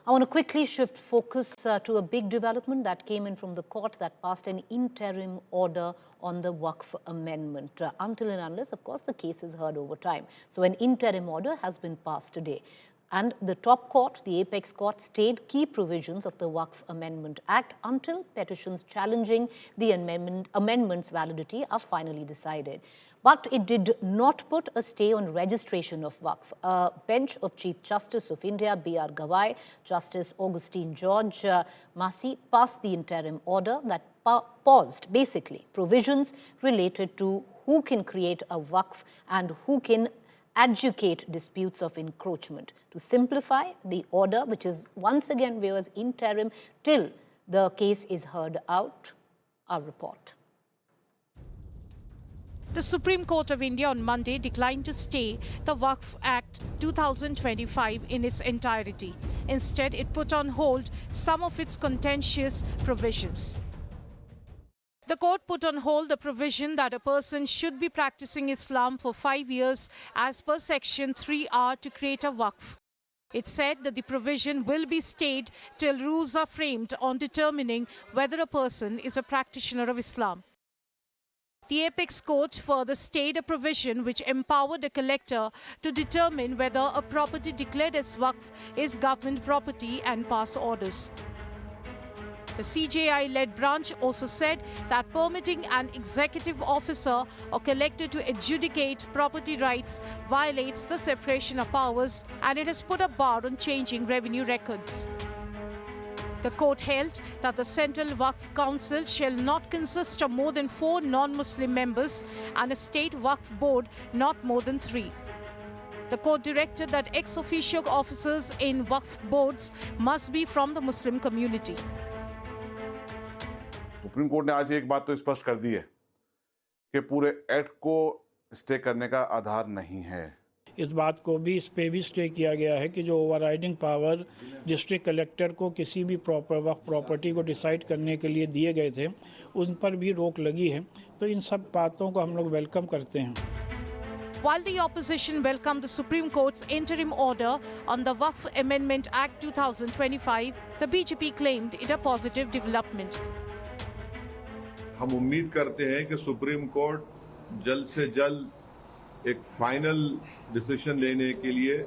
I want to quickly shift focus to a big development that came in from the court that passed an interim order on the Waqf amendment. Until and unless, of course, the case is heard over time. So an interim order has been passed today. And the top court, the apex court, stayed key provisions of the Waqf Amendment Act until petitions challenging the amendment's validity are finally decided. But it did not put a stay on registration of Waqf. A bench of Chief Justice of India, B.R. Gawai, Justice Augustine George Massey, passed the interim order that paused, basically, provisions related to who can create a Waqf and who can adjudicate disputes of encroachment. To simplify, the order, which is once again viewers interim till the case is heard out, our report. The Supreme Court of India on Monday declined to stay the Waqf Act 2025 in its entirety. Instead, it put on hold some of its contentious provisions. The court put on hold the provision that a person should be practicing Islam for 5 years as per Section 3R to create a Waqf. It said that the provision will be stayed till rules are framed on determining whether a person is a practitioner of Islam. The apex court further stayed a provision which empowered a collector to determine whether a property declared as Waqf is government property and pass orders. The CJI-led branch also said that permitting an executive officer or collector to adjudicate property rights violates the separation of powers, and it has put a bar on changing revenue records. The court held that the Central Waqf Council shall not consist of more than 4 non-Muslim members and a state Waqf board not more than 3. The court directed that ex officio officers in Waqf boards must be from the Muslim community. Supreme court ने आज एक बात तो स्पष्ट कर दी है कि पूरे एक्ट को स्टे करने का आधार नहीं है। इस बात को भी इस पे भी स्टे किया गया है कि जो ओवरराइडिंग पावर डिस्ट्रिक्ट कलेक्टर को किसी भी प्रॉपर्टी को डिसाइड करने के लिए दिए गए थे, उन पर भी रोक लगी है। तो इन सब बातों को हम लोग वेलकम करते हैं। While the opposition welcomed the Supreme Court's interim order on the Waqf Amendment Act 2025, the BJP claimed it a positive development. हम उम्मीद करते हैं कि सुप्रीम कोर्ट जल्द से जल्द एक फाइनल डिसीजन लेने के लिए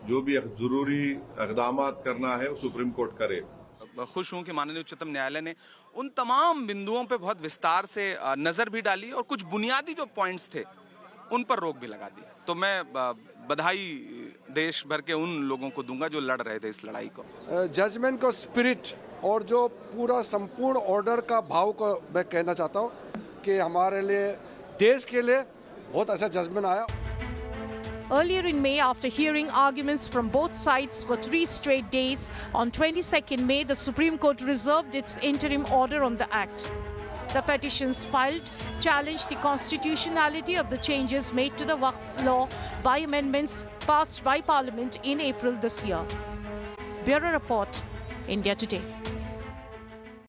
जो भी जरूरी इक़दाम करना है वो सुप्रीम कोर्ट करे। खुश हूं कि माननीय उच्चतम न्यायालय ने उन तमाम बिंदुओं पे बहुत विस्तार से नजर भी डाली और कुछ बुनियादी जो पॉइंट्स थे उन पर रोक भी लगा दी। तो मैं बधाई देश भर के उन लोगों को दूंगा जो लड़ रहे थे इस लड़ाई को। जजमेंट का स्पिरिट और जो पूरा संपूर्ण ऑर्डर का भाव को मैं कहना चाहता हूँ कि हमारे लिए देश के लिए बहुत अच्छा जजमेंट आया। Earlier in May, after hearing arguments from both sides for 3 straight days, on 22nd May, the Supreme Court reserved its interim order on the Act. The petitions filed challenged the constitutionality of the changes made to the Waqf law by amendments passed by Parliament in April this year. Bureau Report, India Today.